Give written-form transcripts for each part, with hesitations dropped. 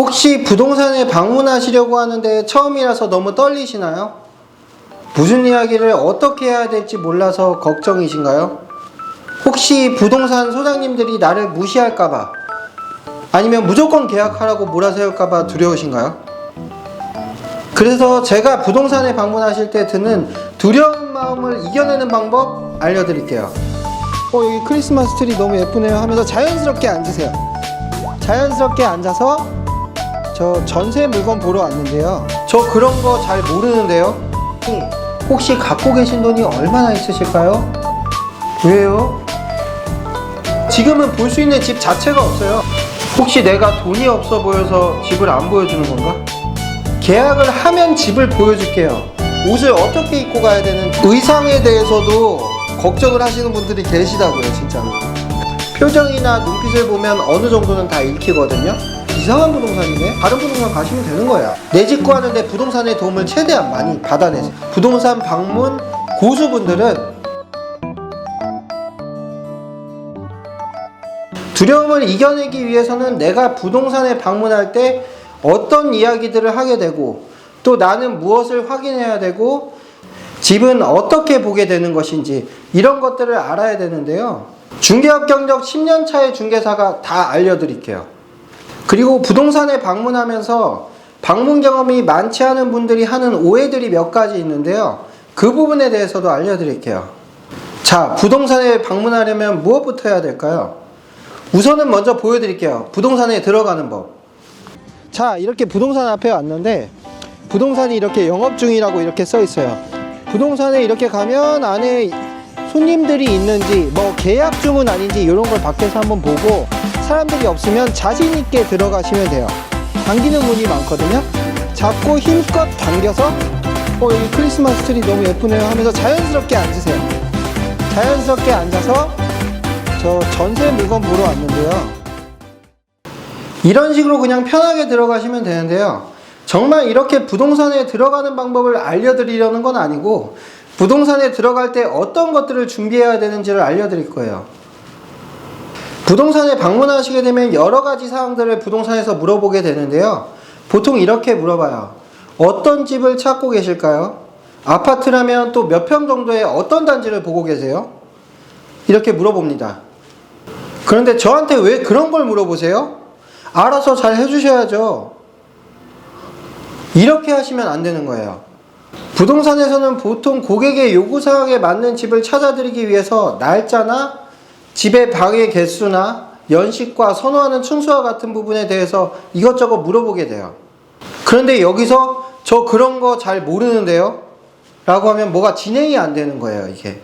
혹시 부동산에 방문하시려고 하는데 처음이라서 너무 떨리시나요? 무슨 이야기를 어떻게 해야 될지 몰라서 걱정이신가요? 혹시 부동산 소장님들이 나를 무시할까봐, 아니면 무조건 계약하라고 몰아세울까봐 두려우신가요? 그래서 제가 부동산에 방문하실 때 드는 두려운 마음을 이겨내는 방법 알려드릴게요. 여기 크리스마스 트리 너무 예쁘네요 하면서 자연스럽게 앉으세요. 자연스럽게 앉아서 저 전세 물건 보러 왔는데요, 저 그런 거 잘 모르는데요. 혹시 갖고 계신 돈이 얼마나 있으실까요? 왜요? 지금은 볼 수 있는 집 자체가 없어요. 혹시 내가 돈이 없어 보여서 집을 안 보여주는 건가? 계약을 하면 집을 보여줄게요. 옷을 어떻게 입고 가야 되는지, 의상에 대해서도 걱정을 하시는 분들이 계시다고요. 진짜로 표정이나 눈빛을 보면 어느 정도는 다 읽히거든요. 이상한 부동산이네? 다른 부동산 가시면 되는 거야. 내 집 구하는데 부동산의 도움을 최대한 많이 받아내세요. 부동산 방문 고수분들은 두려움을 이겨내기 위해서는 내가 부동산에 방문할 때 어떤 이야기들을 하게 되고, 또 나는 무엇을 확인해야 되고, 집은 어떻게 보게 되는 것인지, 이런 것들을 알아야 되는데요, 중개업 경력 10년 차의 중개사가 다 알려드릴게요. 그리고 부동산에 방문하면서 방문 경험이 많지 않은 분들이 하는 오해들이 몇 가지 있는데요, 그 부분에 대해서도 알려드릴게요. 자, 부동산에 방문하려면 무엇부터 해야 될까요? 우선은 먼저 보여드릴게요. 부동산에 들어가는 법. 자, 이렇게 부동산 앞에 왔는데 부동산이 이렇게 영업 중이라고 이렇게 써 있어요. 부동산에 이렇게 가면 안에 손님들이 있는지, 뭐 계약 중은 아닌지, 이런 걸 밖에서 한번 보고, 사람들이 없으면 자신 있게 들어가시면 돼요. 당기는 문이 많거든요. 잡고 힘껏 당겨서 여기 크리스마스 트리 너무 예쁘네요 하면서 자연스럽게 앉으세요. 자연스럽게 앉아서 저 전세 물건 보러 왔는데요, 이런 식으로 그냥 편하게 들어가시면 되는데요, 정말 이렇게 부동산에 들어가는 방법을 알려드리려는 건 아니고, 부동산에 들어갈 때 어떤 것들을 준비해야 되는지를 알려드릴 거예요. 부동산에 방문하시게 되면 여러 가지 사항들을 부동산에서 물어보게 되는데요, 보통 이렇게 물어봐요. 어떤 집을 찾고 계실까요? 아파트라면 또 몇 평 정도의 어떤 단지를 보고 계세요? 이렇게 물어봅니다. 그런데 저한테 왜 그런 걸 물어보세요? 알아서 잘 해주셔야죠. 이렇게 하시면 안 되는 거예요. 부동산에서는 보통 고객의 요구사항에 맞는 집을 찾아드리기 위해서 날짜나 집의 방의 개수나 연식과 선호하는 층수와 같은 부분에 대해서 이것저것 물어보게 돼요. 그런데 여기서 저 그런 거 잘 모르는데요? 라고 하면 뭐가 진행이 안 되는 거예요, 이게.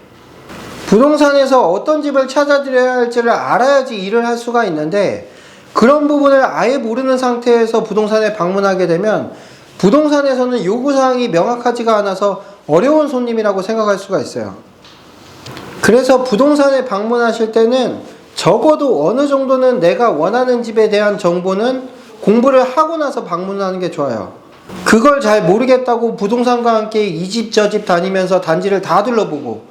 부동산에서 어떤 집을 찾아드려야 할지를 알아야지 일을 할 수가 있는데, 그런 부분을 아예 모르는 상태에서 부동산에 방문하게 되면 부동산에서는 요구사항이 명확하지가 않아서 어려운 손님이라고 생각할 수가 있어요. 그래서 부동산에 방문하실 때는 적어도 어느 정도는 내가 원하는 집에 대한 정보는 공부를 하고 나서 방문하는 게 좋아요. 그걸 잘 모르겠다고 부동산과 함께 이 집 저 집 다니면서 단지를 다 둘러보고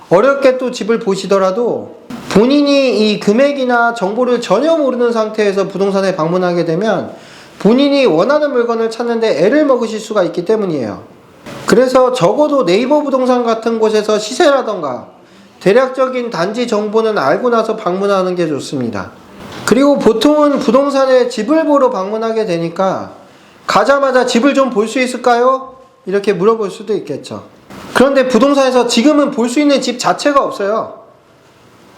어렵게 또 집을 보시더라도 본인이 이 금액이나 정보를 전혀 모르는 상태에서 부동산에 방문하게 되면 본인이 원하는 물건을 찾는데 애를 먹으실 수가 있기 때문이에요. 그래서 적어도 네이버 부동산 같은 곳에서 시세라던가 대략적인 단지 정보는 알고 나서 방문하는 게 좋습니다. 그리고 보통은 부동산에 집을 보러 방문하게 되니까 가자마자 집을 좀 볼 수 있을까요? 이렇게 물어볼 수도 있겠죠. 그런데 부동산에서 지금은 볼 수 있는 집 자체가 없어요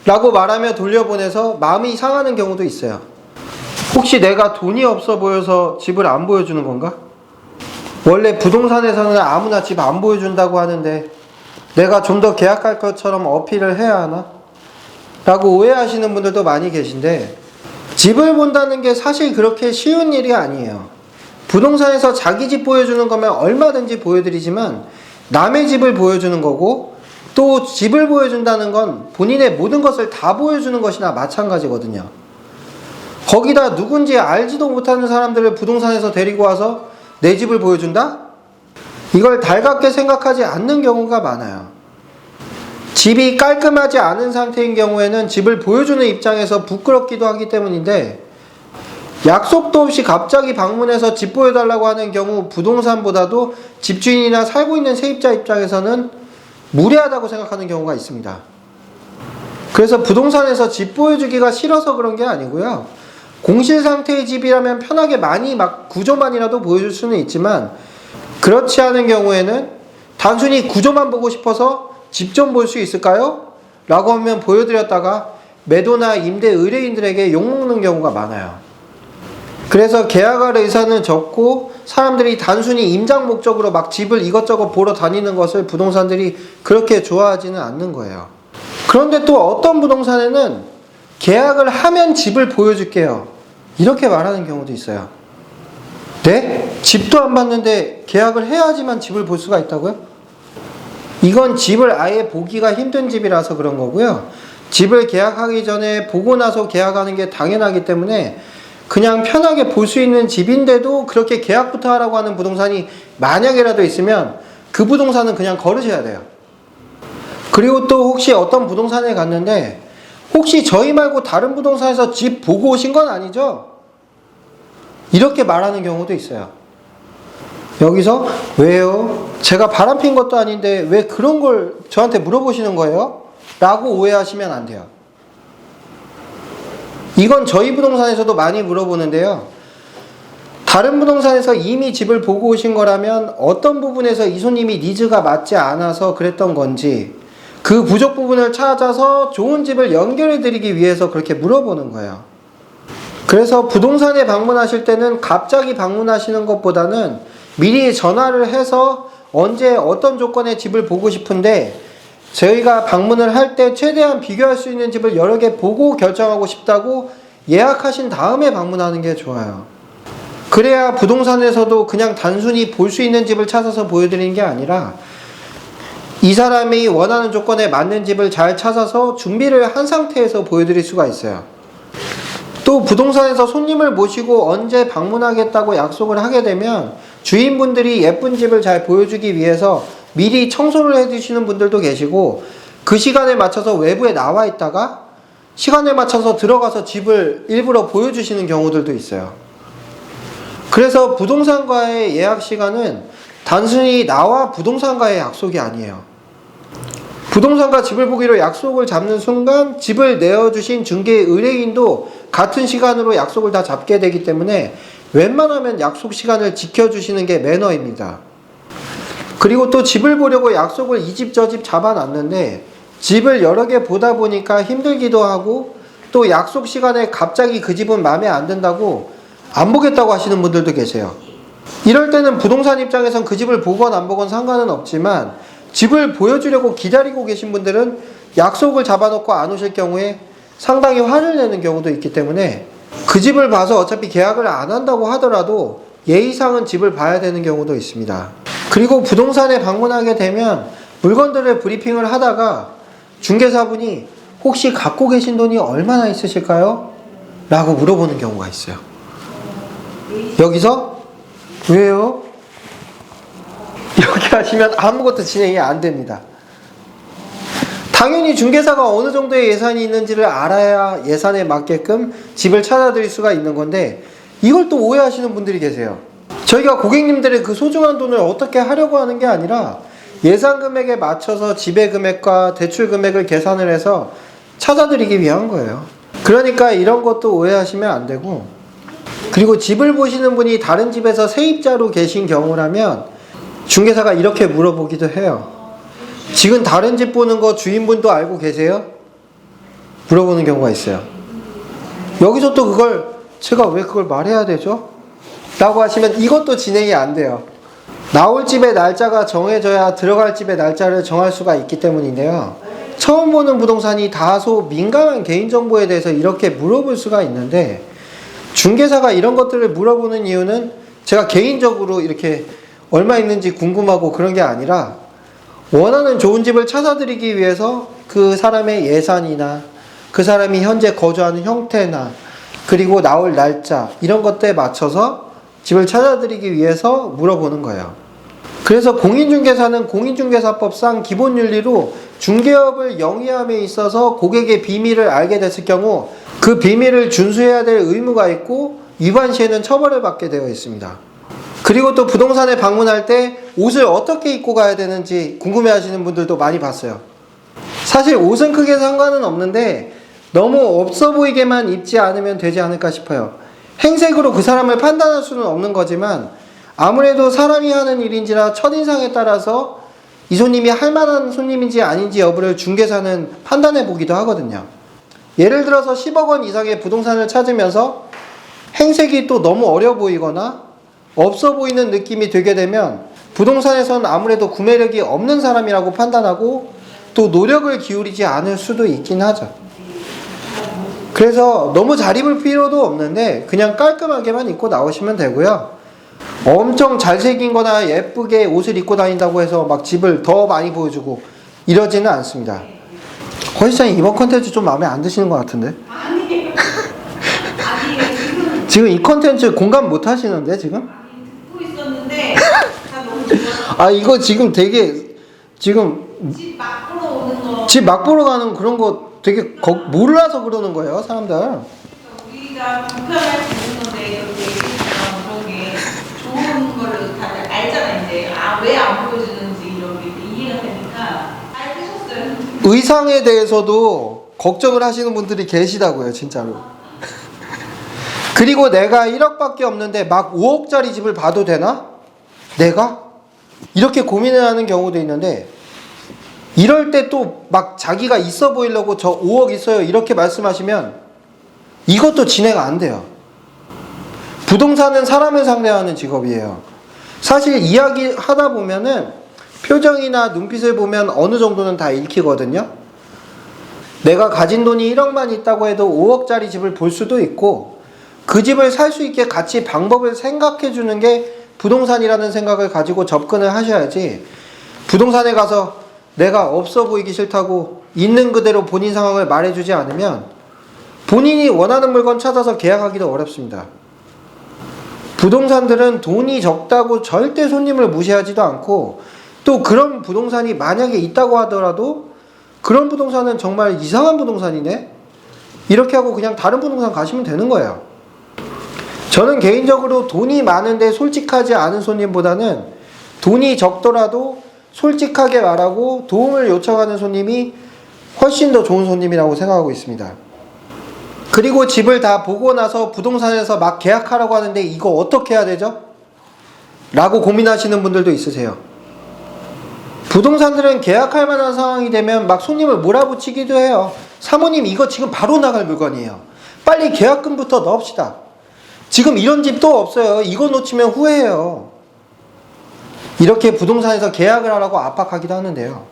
라고 말하며 돌려보내서 마음이 상하는 경우도 있어요. 혹시 내가 돈이 없어 보여서 집을 안 보여주는 건가? 원래 부동산에서는 아무나 집 안 보여준다고 하는데 내가 좀 더 계약할 것처럼 어필을 해야 하나? 라고 오해하시는 분들도 많이 계신데, 집을 본다는 게 사실 그렇게 쉬운 일이 아니에요. 부동산에서 자기 집 보여주는 거면 얼마든지 보여드리지만 남의 집을 보여주는 거고, 또 집을 보여준다는 건 본인의 모든 것을 다 보여주는 것이나 마찬가지거든요. 거기다 누군지 알지도 못하는 사람들을 부동산에서 데리고 와서 내 집을 보여준다? 이걸 달갑게 생각하지 않는 경우가 많아요. 집이 깔끔하지 않은 상태인 경우에는 집을 보여주는 입장에서 부끄럽기도 하기 때문인데, 약속도 없이 갑자기 방문해서 집 보여달라고 하는 경우 부동산보다도 집주인이나 살고 있는 세입자 입장에서는 무례하다고 생각하는 경우가 있습니다. 그래서 부동산에서 집 보여주기가 싫어서 그런 게 아니고요. 공실 상태의 집이라면 편하게 많이 막 구조만이라도 보여줄 수는 있지만, 그렇지 않은 경우에는 단순히 구조만 보고 싶어서 집 좀 볼 수 있을까요? 라고 하면 보여드렸다가 매도나 임대 의뢰인들에게 욕먹는 경우가 많아요. 그래서 계약할 의사는 적고 사람들이 단순히 임장 목적으로 막 집을 이것저것 보러 다니는 것을 부동산들이 그렇게 좋아하지는 않는 거예요. 그런데 또 어떤 부동산에는 계약을 하면 집을 보여줄게요, 이렇게 말하는 경우도 있어요. 네? 집도 안 봤는데 계약을 해야지만 집을 볼 수가 있다고요? 이건 집을 아예 보기가 힘든 집이라서 그런 거고요. 집을 계약하기 전에 보고 나서 계약하는 게 당연하기 때문에 그냥 편하게 볼 수 있는 집인데도 그렇게 계약부터 하라고 하는 부동산이 만약이라도 있으면 그 부동산은 그냥 거르셔야 돼요. 그리고 또 혹시 어떤 부동산에 갔는데 혹시 저희 말고 다른 부동산에서 집 보고 오신 건 아니죠? 이렇게 말하는 경우도 있어요. 여기서 왜요? 제가 바람핀 것도 아닌데 왜 그런 걸 저한테 물어보시는 거예요? 라고 오해하시면 안 돼요. 이건 저희 부동산에서도 많이 물어보는데요. 다른 부동산에서 이미 집을 보고 오신 거라면 어떤 부분에서 이 손님이 니즈가 맞지 않아서 그랬던 건지 그 부족 부분을 찾아서 좋은 집을 연결해 드리기 위해서 그렇게 물어보는 거예요. 그래서 부동산에 방문하실 때는 갑자기 방문하시는 것보다는 미리 전화를 해서 언제 어떤 조건의 집을 보고 싶은데 저희가 방문을 할 때 최대한 비교할 수 있는 집을 여러 개 보고 결정하고 싶다고 예약하신 다음에 방문하는 게 좋아요. 그래야 부동산에서도 그냥 단순히 볼 수 있는 집을 찾아서 보여드리는 게 아니라 이 사람이 원하는 조건에 맞는 집을 잘 찾아서 준비를 한 상태에서 보여드릴 수가 있어요. 또 부동산에서 손님을 모시고 언제 방문하겠다고 약속을 하게 되면 주인분들이 예쁜 집을 잘 보여주기 위해서 미리 청소를 해주시는 분들도 계시고 그 시간에 맞춰서 외부에 나와 있다가 시간에 맞춰서 들어가서 집을 일부러 보여주시는 경우들도 있어요. 그래서 부동산과의 예약 시간은 단순히 나와 부동산과의 약속이 아니에요. 부동산과 집을 보기로 약속을 잡는 순간 집을 내어주신 중개 의뢰인도 같은 시간으로 약속을 다 잡게 되기 때문에 웬만하면 약속 시간을 지켜주시는 게 매너입니다. 그리고 또 집을 보려고 약속을 이 집 저 집 잡아놨는데 집을 여러 개 보다 보니까 힘들기도 하고 또 약속 시간에 갑자기 그 집은 마음에 안 든다고 안 보겠다고 하시는 분들도 계세요. 이럴 때는 부동산 입장에선 그 집을 보건 안 보건 상관은 없지만 집을 보여주려고 기다리고 계신 분들은 약속을 잡아놓고 안 오실 경우에 상당히 화를 내는 경우도 있기 때문에 그 집을 봐서 어차피 계약을 안 한다고 하더라도 예의상은 집을 봐야 되는 경우도 있습니다. 그리고 부동산에 방문하게 되면 물건들을 브리핑을 하다가 중개사분이 혹시 갖고 계신 돈이 얼마나 있으실까요? 라고 물어보는 경우가 있어요. 여기서 왜요? 이렇게 하시면 아무것도 진행이 안 됩니다. 당연히 중개사가 어느 정도의 예산이 있는지를 알아야 예산에 맞게끔 집을 찾아드릴 수가 있는 건데 이걸 또 오해하시는 분들이 계세요. 저희가 고객님들의 그 소중한 돈을 어떻게 하려고 하는 게 아니라 예산 금액에 맞춰서 지배 금액과 대출 금액을 계산을 해서 찾아드리기 위한 거예요. 그러니까 이런 것도 오해하시면 안 되고, 그리고 집을 보시는 분이 다른 집에서 세입자로 계신 경우라면 중개사가 이렇게 물어보기도 해요. 지금 다른 집 보는 거 주인분도 알고 계세요? 물어보는 경우가 있어요. 여기서 또 그걸 제가 왜 그걸 말해야 되죠? 라고 하시면 이것도 진행이 안 돼요. 나올 집의 날짜가 정해져야 들어갈 집의 날짜를 정할 수가 있기 때문인데요. 처음 보는 부동산이 다소 민감한 개인정보에 대해서 이렇게 물어볼 수가 있는데 중개사가 이런 것들을 물어보는 이유는 제가 개인적으로 이렇게 얼마 있는지 궁금하고 그런 게 아니라 원하는 좋은 집을 찾아드리기 위해서 그 사람의 예산이나 그 사람이 현재 거주하는 형태나 그리고 나올 날짜 이런 것들에 맞춰서 집을 찾아드리기 위해서 물어보는 거예요. 그래서 공인중개사는 공인중개사법상 기본윤리로 중개업을 영위함에 있어서 고객의 비밀을 알게 됐을 경우 그 비밀을 준수해야 될 의무가 있고 위반 시에는 처벌을 받게 되어 있습니다. 그리고 또 부동산에 방문할 때 옷을 어떻게 입고 가야 되는지 궁금해 하시는 분들도 많이 봤어요. 사실 옷은 크게 상관은 없는데 너무 없어 보이게만 입지 않으면 되지 않을까 싶어요. 행색으로 그 사람을 판단할 수는 없는 거지만 아무래도 사람이 하는 일인지라 첫인상에 따라서 이 손님이 할 만한 손님인지 아닌지 여부를 중개사는 판단해 보기도 하거든요. 예를 들어서 10억 원 이상의 부동산을 찾으면서 행색이 또 너무 어려 보이거나 없어 보이는 느낌이 들게 되면 부동산에서는 아무래도 구매력이 없는 사람이라고 판단하고 또 노력을 기울이지 않을 수도 있긴 하죠. 그래서 너무 잘 입을 필요도 없는데 그냥 깔끔하게만 입고 나오시면 되고요. 엄청 잘생긴 거나 예쁘게 옷을 입고 다닌다고 해서 막 집을 더 많이 보여주고 이러지는 않습니다. 허시장님 이번 컨텐츠 좀 마음에 안 드시는 것 같은데? 아니에요. 지금 이 컨텐츠 공감 못 하시는데 지금? 듣고 있었는데 다 너무 좋아서 이거 지금 되게 지금 집 막 보러 오는 거 집 막 보러 가는 그런 거 되게 몰라서 그러는 거예요 사람들. 우리가 불편할 수 있는 건데 이렇게 얘기했던 그런 게 좋은 거를 다들 알잖아 이제. 왜 안 보여주는지 이런 게 이해가 되니까 잘 하셨어요. 의상에 대해서도 걱정을 하시는 분들이 계시다고요 진짜로. 그리고 내가 1억밖에 없는데 막 5억짜리 집을 봐도 되나? 내가? 이렇게 고민을 하는 경우도 있는데 이럴 때 또 막 자기가 있어 보이려고 저 5억 있어요 이렇게 말씀하시면 이것도 진행이 안 돼요. 부동산은 사람을 상대하는 직업이에요. 사실 이야기 하다 보면은 표정이나 눈빛을 보면 어느 정도는 다 읽히거든요. 내가 가진 돈이 1억만 있다고 해도 5억짜리 집을 볼 수도 있고 그 집을 살 수 있게 같이 방법을 생각해 주는 게 부동산이라는 생각을 가지고 접근을 하셔야지 부동산에 가서 내가 없어 보이기 싫다고 있는 그대로 본인 상황을 말해주지 않으면 본인이 원하는 물건 찾아서 계약하기도 어렵습니다. 부동산들은 돈이 적다고 절대 손님을 무시하지도 않고 또 그런 부동산이 만약에 있다고 하더라도 그런 부동산은 정말 이상한 부동산이네? 이렇게 하고 그냥 다른 부동산 가시면 되는 거예요. 저는 개인적으로 돈이 많은데 솔직하지 않은 손님보다는 돈이 적더라도 솔직하게 말하고 도움을 요청하는 손님이 훨씬 더 좋은 손님이라고 생각하고 있습니다. 그리고 집을 다 보고 나서 부동산에서 막 계약하라고 하는데 이거 어떻게 해야 되죠? 라고 고민하시는 분들도 있으세요. 부동산들은 계약할 만한 상황이 되면 막 손님을 몰아붙이기도 해요. 사모님 이거 지금 바로 나갈 물건이에요. 빨리 계약금부터 넣읍시다. 지금 이런 집도 없어요. 이거 놓치면 후회해요. 이렇게 부동산에서 계약을 하라고 압박하기도 하는데요.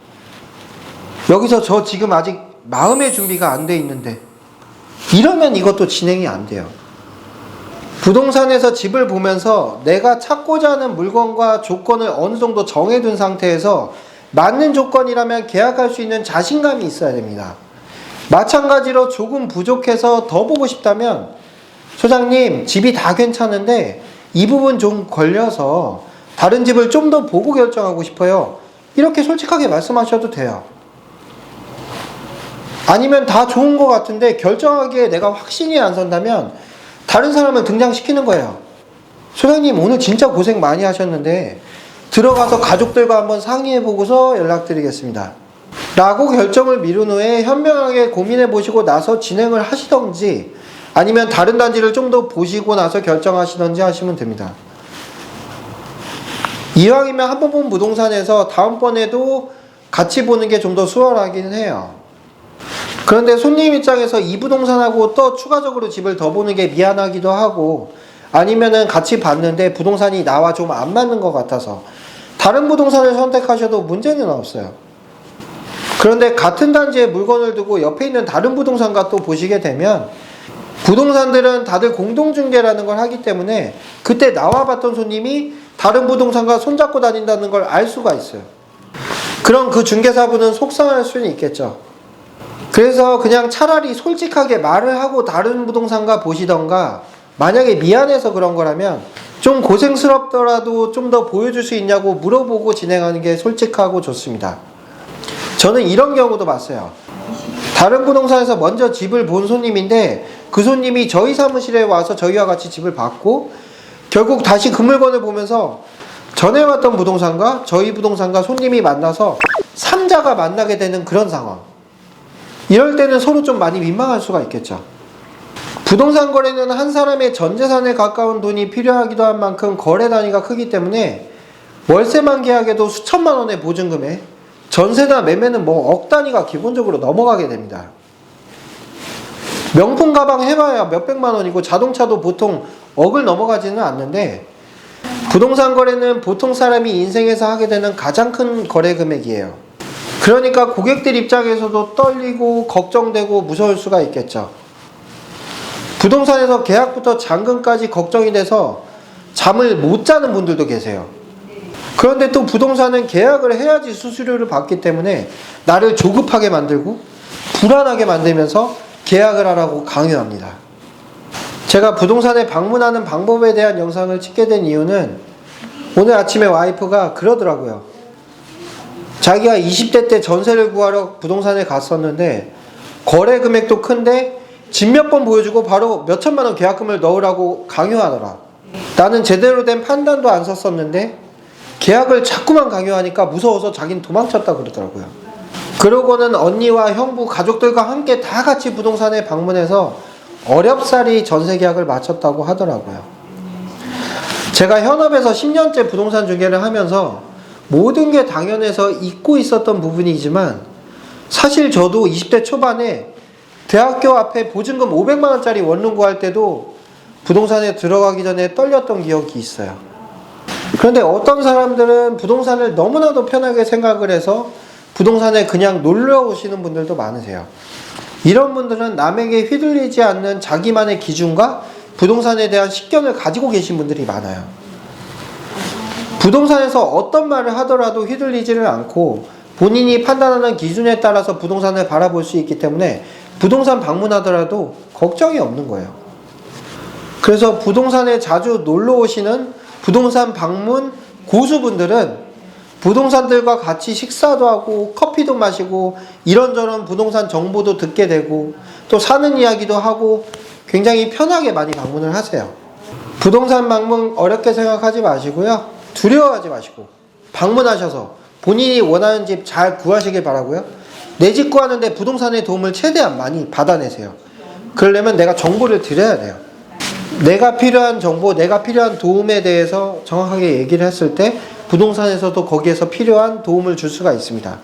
여기서 저 지금 아직 마음의 준비가 안 돼 있는데 이러면 이것도 진행이 안 돼요. 부동산에서 집을 보면서 내가 찾고자 하는 물건과 조건을 어느 정도 정해둔 상태에서 맞는 조건이라면 계약할 수 있는 자신감이 있어야 됩니다. 마찬가지로 조금 부족해서 더 보고 싶다면 소장님 집이 다 괜찮은데 이 부분 좀 걸려서 다른 집을 좀 더 보고 결정하고 싶어요. 이렇게 솔직하게 말씀하셔도 돼요. 아니면 다 좋은 것 같은데 결정하기에 내가 확신이 안 선다면 다른 사람을 등장시키는 거예요. 소장님 오늘 진짜 고생 많이 하셨는데 들어가서 가족들과 한번 상의해 보고서 연락드리겠습니다. 라고 결정을 미룬 후에 현명하게 고민해 보시고 나서 진행을 하시던지 아니면 다른 단지를 좀 더 보시고 나서 결정하시던지 하시면 됩니다. 이왕이면 한 번 본 부동산에서 다음번에도 같이 보는 게 좀 더 수월하긴 해요. 그런데 손님 입장에서 이 부동산하고 또 추가적으로 집을 더 보는 게 미안하기도 하고 아니면은 같이 봤는데 부동산이 나와 좀 안 맞는 것 같아서 다른 부동산을 선택하셔도 문제는 없어요. 그런데 같은 단지에 물건을 두고 옆에 있는 다른 부동산과 또 보시게 되면 부동산들은 다들 공동중개라는 걸 하기 때문에 그때 나와 봤던 손님이 다른 부동산과 손잡고 다닌다는 걸 알 수가 있어요. 그럼 그 중개사분은 속상할 수는 있겠죠. 그래서 그냥 차라리 솔직하게 말을 하고 다른 부동산과 보시던가 만약에 미안해서 그런 거라면 좀 고생스럽더라도 좀 더 보여줄 수 있냐고 물어보고 진행하는 게 솔직하고 좋습니다. 저는 이런 경우도 봤어요. 다른 부동산에서 먼저 집을 본 손님인데 그 손님이 저희 사무실에 와서 저희와 같이 집을 봤고 결국 다시 그 물건을 보면서 전에 왔던 부동산과 저희 부동산과 손님이 만나서 3자가 만나게 되는 그런 상황. 이럴 때는 서로 좀 많이 민망할 수가 있겠죠. 부동산 거래는 한 사람의 전 재산에 가까운 돈이 필요하기도 한 만큼 거래 단위가 크기 때문에 월세만 계약해도 수천만 원의 보증금에 전세나 매매는 뭐 억 단위가 기본적으로 넘어가게 됩니다. 명품 가방 해봐야 몇백만 원이고 자동차도 보통 억을 넘어가지는 않는데 부동산 거래는 보통 사람이 인생에서 하게 되는 가장 큰 거래 금액이에요. 그러니까 고객들 입장에서도 떨리고 걱정되고 무서울 수가 있겠죠. 부동산에서 계약부터 잔금까지 걱정이 돼서 잠을 못 자는 분들도 계세요. 그런데 또 부동산은 계약을 해야지 수수료를 받기 때문에 나를 조급하게 만들고 불안하게 만들면서 계약을 하라고 강요합니다. 제가 부동산에 방문하는 방법에 대한 영상을 찍게 된 이유는 오늘 아침에 와이프가 그러더라고요. 자기가 20대 때 전세를 구하러 부동산에 갔었는데 거래 금액도 큰데 집 몇 번 보여주고 바로 몇 천만 원 계약금을 넣으라고 강요하더라. 나는 제대로 된 판단도 안 썼었는데 계약을 자꾸만 강요하니까 무서워서 자기는 도망쳤다 그러더라고요. 그러고는 언니와 형부 가족들과 함께 다 같이 부동산에 방문해서 어렵사리 전세 계약을 마쳤다고 하더라고요. 제가 현업에서 10년째 부동산 중개를 하면서 모든 게 당연해서 잊고 있었던 부분이지만 사실 저도 20대 초반에 대학교 앞에 보증금 500만 원짜리 원룸 구할 때도 부동산에 들어가기 전에 떨렸던 기억이 있어요. 그런데 어떤 사람들은 부동산을 너무나도 편하게 생각을 해서 부동산에 그냥 놀러 오시는 분들도 많으세요. 이런 분들은 남에게 휘둘리지 않는 자기만의 기준과 부동산에 대한 식견을 가지고 계신 분들이 많아요. 부동산에서 어떤 말을 하더라도 휘둘리지를 않고 본인이 판단하는 기준에 따라서 부동산을 바라볼 수 있기 때문에 부동산 방문하더라도 걱정이 없는 거예요. 그래서 부동산에 자주 놀러 오시는 부동산 방문 고수분들은 부동산들과 같이 식사도 하고 커피도 마시고 이런저런 부동산 정보도 듣게 되고 또 사는 이야기도 하고 굉장히 편하게 많이 방문을 하세요. 부동산 방문 어렵게 생각하지 마시고요. 두려워하지 마시고 방문하셔서 본인이 원하는 집 잘 구하시길 바라고요. 내 집 구하는데 부동산의 도움을 최대한 많이 받아내세요. 그러려면 내가 정보를 드려야 돼요. 내가 필요한 정보, 내가 필요한 도움에 대해서 정확하게 얘기를 했을 때 부동산에서도 거기에서 필요한 도움을 줄 수가 있습니다.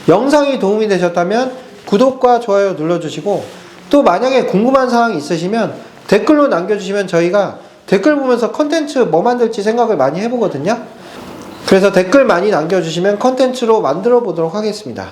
영상이 도움이 되셨다면 구독과 좋아요 눌러주시고 또 만약에 궁금한 사항이 있으시면 댓글로 남겨주시면 저희가 댓글 보면서 컨텐츠 뭐 만들지 생각을 많이 해보거든요. 그래서 댓글 많이 남겨주시면 컨텐츠로 만들어 보도록 하겠습니다.